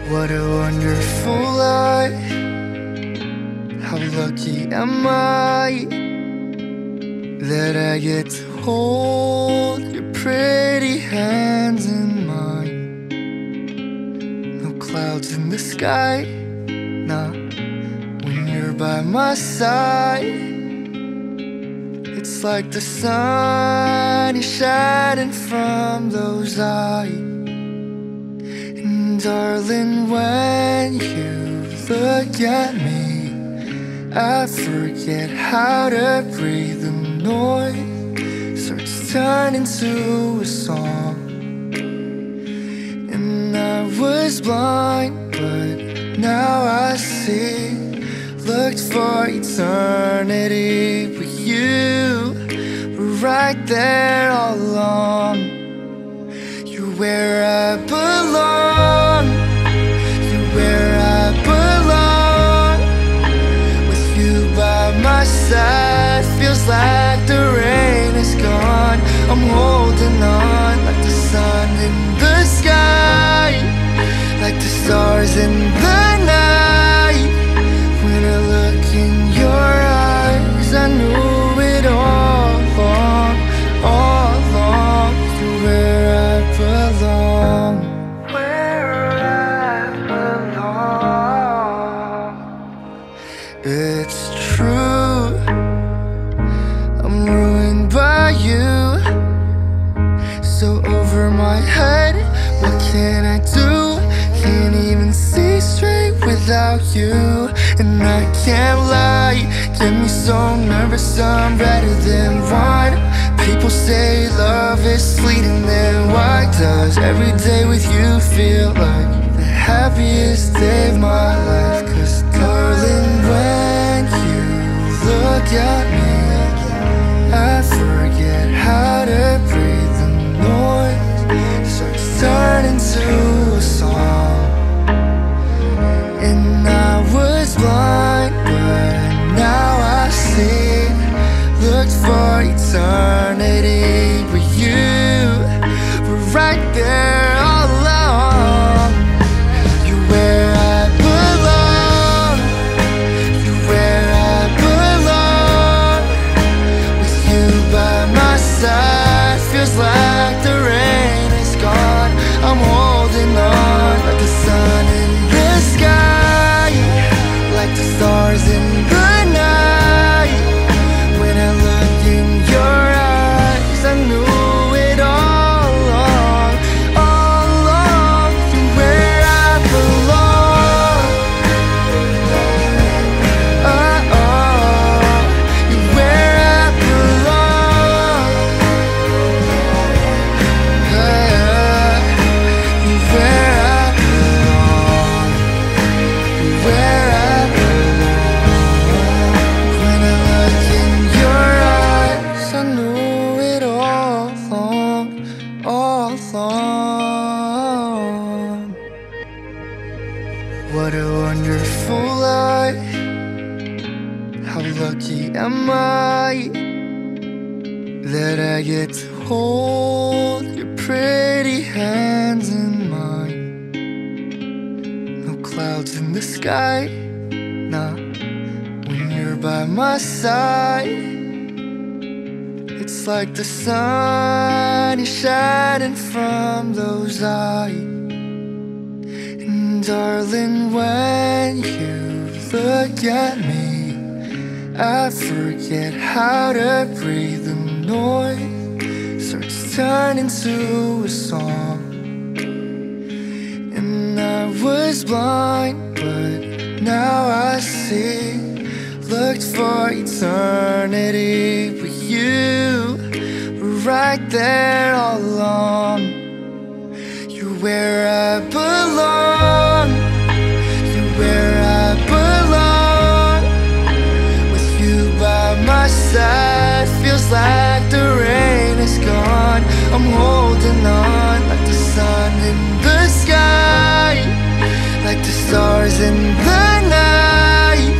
What a wonderful life. How lucky am I that I get to hold your pretty hands in mine. No clouds in the sky, nah, when you're by my side. It's like the sun is shining from those eyes. And darling, when you look at me, I forget how to breathe. The noise starts turning to a song. And I was blind, but now I see. Looked for eternity, but you were right there all along. You're where I belong. You're where I belong. With you by my side, feels like the rain is gone. I'm holding on like the sun in the sky, like the stars in the night. When I look in your eyes, I knew it all along. You're where I belong. Where I belong. It's true, I'm ruined by you. So over my head, what can I do? Can't even see straight without you. And I can't lie, get me so nervous, I'm better than one. People say love is fleeting, then why does every day with you feel like the happiest day of my life? Cause darling, when you look at me, I forget how to breathe. The noise starts turning to a song. And I was blind, but now I see. Looked for eternity, but you were right there all along. You're where I belong. You're where I belong. With you by my side, feels like the rain is gone. I'm holding on like the sun in the sky, like the stars in the night. When I look in your eyes, I knew it all along. You're where I belong. You're where I belong. You're where I belong. You're where I belong. When I look in your eyes, I knew it all along. What a wonderful life. How lucky am I that I get to hold your pretty hands in mine. No clouds in the sky, nah, when you're by my side. It's like the sun is shining from those eyes. And darling, when you look at me, I forget how to breathe. The noise starts turning to a song. And I was blind, but now I see. Looked for eternity, but you were right there all along. You're where I belong. You're where I belong. With you by my side, feels like the rain is gone. I'm holding on like the sun in the sky, like the stars in the night.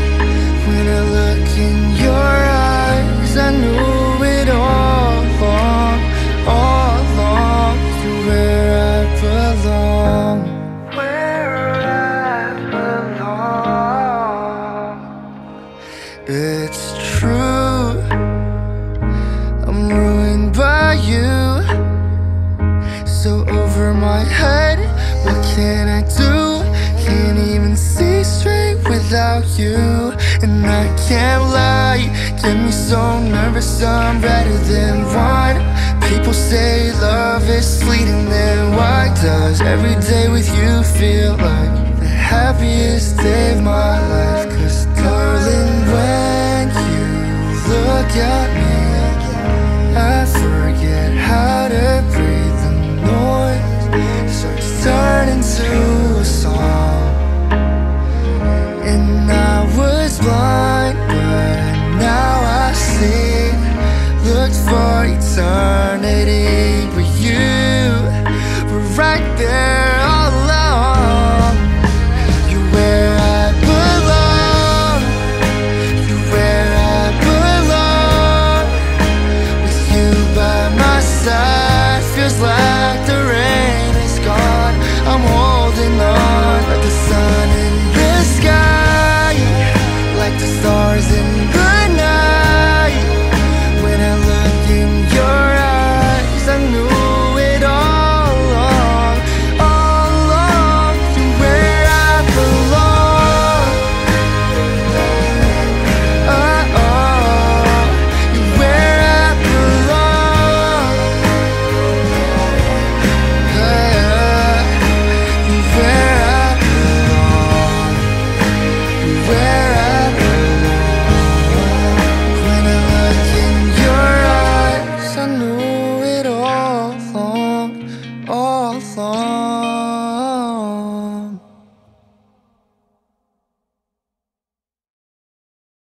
When I look in your eyes, I knew it all along. You're where I belong. Where I can I do? Can't even see straight without you. And I can't lie, get me so nervous I'm better than wine. People say love is fleeting, then why does every day with you feel like the happiest day of my life? 'Cause darling, when you look at me, I forget how to breathe. The noise starts turning to a song. And I was blind, but now I see. Looked for eternity, but you were right there all along. You're where I belong. You're where I belong. With you by my side, feels like the rain is gone. I'm holding on like the sun in the sky, like the stars in the night. When I look in your eyes, I knew it all along, all along. You're where I belong. Oh, oh, you're where I belong. Yeah, you're where I belong. You're where I belong. When I look in your eyes, I knew it all along, all along.